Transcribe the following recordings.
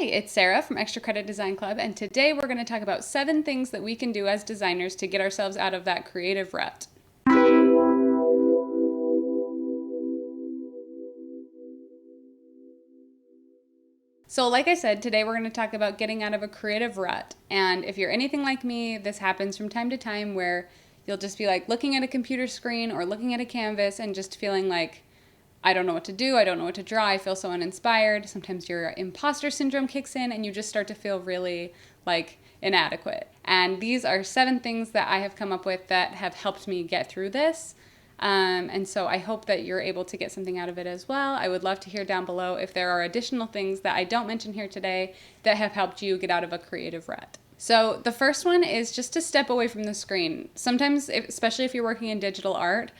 Hey, it's Sarah from Extra Credit Design Club, and today we're going to talk about 7 things that we can do as designers to get ourselves out of that creative rut. So like I said, today we're going to talk about getting out of a creative rut. And if you're anything like me, this happens from time to time where you'll just be like looking at a computer screen or looking at a canvas and just feeling like, I don't know what to do. I don't know what to draw. I feel so uninspired. Sometimes your imposter syndrome kicks in and you just start to feel really like inadequate. And these are 7 things that I have come up with that have helped me get through this. And so I hope that you're able to get something out of it as well. I would love to hear down below if there are additional things that I don't mention here today that have helped you get out of a creative rut. So the first one is just to step away from the screen. Sometimes, especially if you're working in digital art,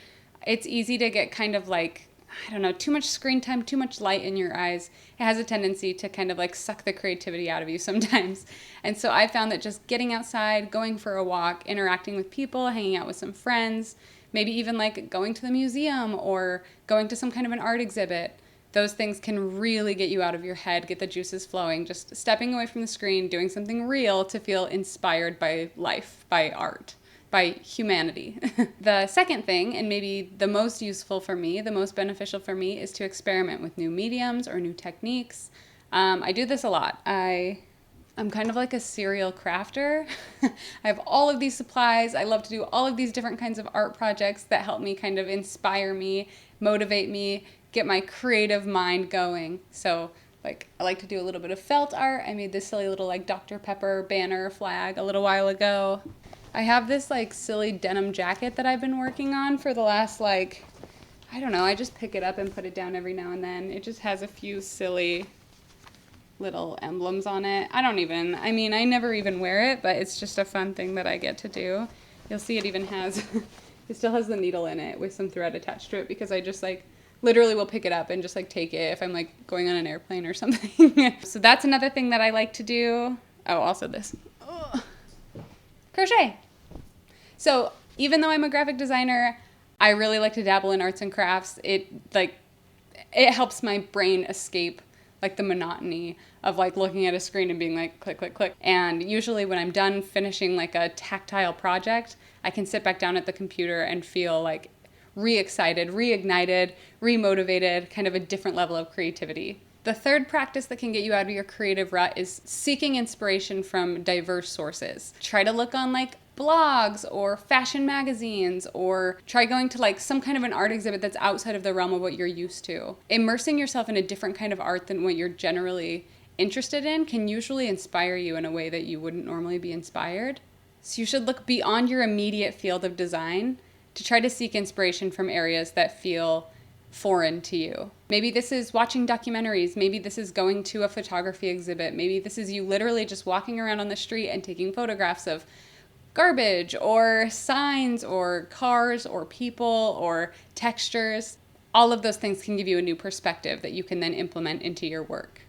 it's easy to get kind of like, I don't know, too much screen time, too much light in your eyes. It has a tendency to kind of like suck the creativity out of you sometimes. And so I found that just getting outside, going for a walk, interacting with people, hanging out with some friends, maybe even like going to the museum or going to some kind of an art exhibit, those things can really get you out of your head, get the juices flowing. Just stepping away from the screen, doing something real to feel inspired by life, by art, by humanity. The second thing, and maybe the most useful for me, the most beneficial for me, is to experiment with new mediums or new techniques. I do this a lot. I'm kind of like a serial crafter. I have all of these supplies. I love to do all of these different kinds of art projects that help me kind of inspire me, motivate me, get my creative mind going. So like I like to do a little bit of felt art. I made this silly little like Dr. Pepper banner flag a little while ago. I have this like silly denim jacket that I've been working on for the last like, I don't know, I just pick it up and put it down every now and then. It just has a few silly little emblems on it. I never even wear it, but it's just a fun thing that I get to do. You'll see it even has, it still has the needle in it with some thread attached to it because I just like literally will pick it up and just like take it if I'm like going on an airplane or something. So that's another thing that I like to do. Oh, also this. Ugh. Crochet. So even though I'm a graphic designer, I really like to dabble in arts and crafts. It helps my brain escape like the monotony of like looking at a screen and being like click, click, click. And usually when I'm done finishing like a tactile project, I can sit back down at the computer and feel like re-excited, reignited, re-motivated, kind of a different level of creativity. The third practice that can get you out of your creative rut is seeking inspiration from diverse sources. Try to look on like blogs or fashion magazines, or try going to like some kind of an art exhibit that's outside of the realm of what you're used to. Immersing yourself in a different kind of art than what you're generally interested in can usually inspire you in a way that you wouldn't normally be inspired. So you should look beyond your immediate field of design to try to seek inspiration from areas that feel foreign to you. Maybe this is watching documentaries. Maybe this is going to a photography exhibit. Maybe this is you literally just walking around on the street and taking photographs of garbage or signs or cars or people or textures. All of those things can give you a new perspective that you can then implement into your work.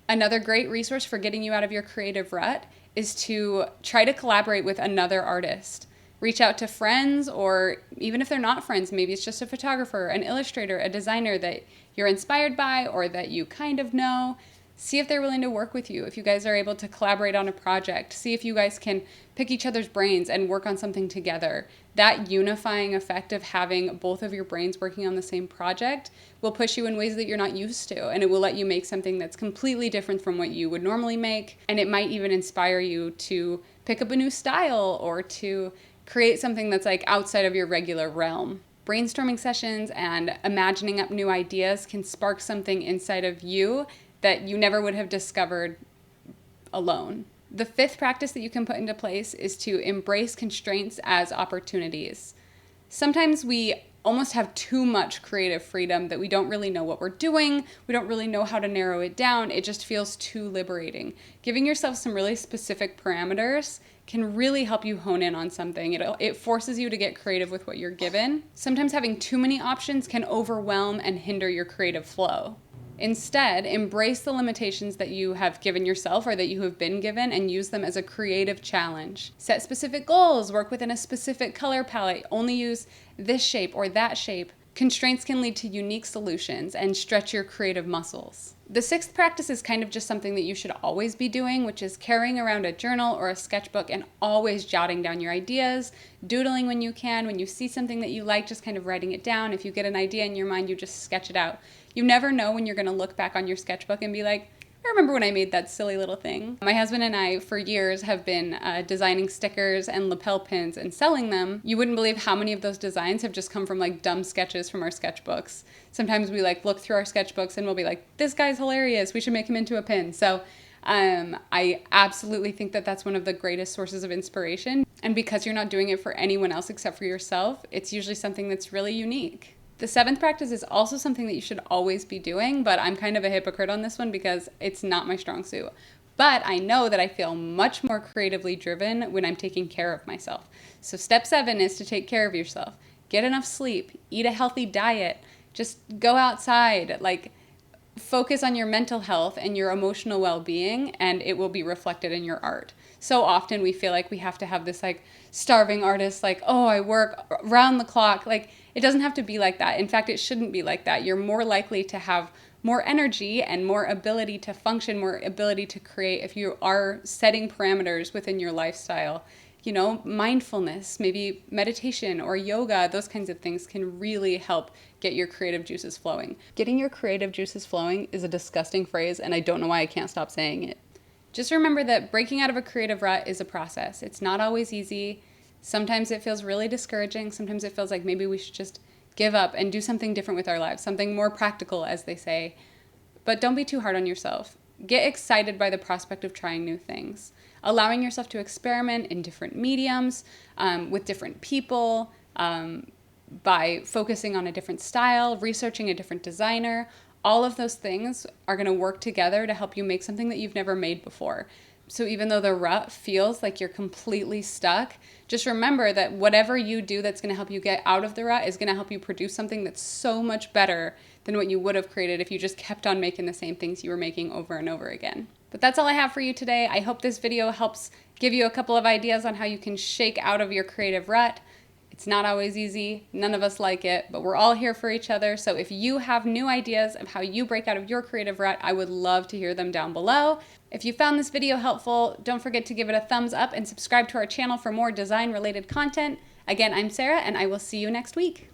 Another great resource for getting you out of your creative rut is to try to collaborate with another artist. Reach out to friends, or even if they're not friends, maybe it's just a photographer, an illustrator, a designer that you're inspired by or that you kind of know. See if they're willing to work with you. If you guys are able to collaborate on a project, see if you guys can pick each other's brains and work on something together. That unifying effect of having both of your brains working on the same project will push you in ways that you're not used to, and it will let you make something that's completely different from what you would normally make, and it might even inspire you to pick up a new style or to create something that's like outside of your regular realm. Brainstorming sessions and imagining up new ideas can spark something inside of you that you never would have discovered alone. The fifth practice that you can put into place is to embrace constraints as opportunities. Sometimes we almost have too much creative freedom that we don't really know what we're doing. We don't really know how to narrow it down. It just feels too liberating. Giving yourself some really specific parameters can really help you hone in on something. It forces you to get creative with what you're given. Sometimes having too many options can overwhelm and hinder your creative flow. Instead, embrace the limitations that you have given yourself or that you have been given and use them as a creative challenge. Set specific goals, work within a specific color palette, only use this shape or that shape. Constraints can lead to unique solutions and stretch your creative muscles. The sixth practice is kind of just something that you should always be doing, which is carrying around a journal or a sketchbook and always jotting down your ideas, doodling when you can. When you see something that you like, just kind of writing it down. If you get an idea in your mind, you just sketch it out. You never know when you're going to look back on your sketchbook and be like, I remember when I made that silly little thing. My husband and I, for years, have been designing stickers and lapel pins and selling them. You wouldn't believe how many of those designs have just come from like dumb sketches from our sketchbooks. Sometimes we like look through our sketchbooks and we'll be like, this guy's hilarious, we should make him into a pin. So I absolutely think that that's one of the greatest sources of inspiration. And because you're not doing it for anyone else except for yourself, it's usually something that's really unique. The seventh practice is also something that you should always be doing, but I'm kind of a hypocrite on this one because it's not my strong suit. But I know that I feel much more creatively driven when I'm taking care of myself. So step 7 is to take care of yourself. Get enough sleep, eat a healthy diet, just go outside, like focus on your mental health and your emotional well-being, and it will be reflected in your art. So often we feel like we have to have this like starving artist, like, oh, I work round the clock. Like, it doesn't have to be like that. In fact, it shouldn't be like that. You're more likely to have more energy and more ability to function, more ability to create if you are setting parameters within your lifestyle. You know, mindfulness, maybe meditation or yoga, those kinds of things can really help get your creative juices flowing. Getting your creative juices flowing is a disgusting phrase, and I don't know why I can't stop saying it. Just remember that breaking out of a creative rut is a process. It's not always easy. Sometimes it feels really discouraging. Sometimes it feels like maybe we should just give up and do something different with our lives, something more practical, as they say. But don't be too hard on yourself. Get excited by the prospect of trying new things. Allowing yourself to experiment in different mediums, with different people, by focusing on a different style, researching a different designer. All of those things are going to work together to help you make something that you've never made before. So even though the rut feels like you're completely stuck, just remember that whatever you do that's going to help you get out of the rut is going to help you produce something that's so much better than what you would have created if you just kept on making the same things you were making over and over again. But that's all I have for you today. I hope this video helps give you a couple of ideas on how you can shake out of your creative rut. It's not always easy. None of us like it, but we're all here for each other. So if you have new ideas of how you break out of your creative rut, I would love to hear them down below. If you found this video helpful, don't forget to give it a thumbs up and subscribe to our channel for more design-related content. Again, I'm Sarah, and I will see you next week.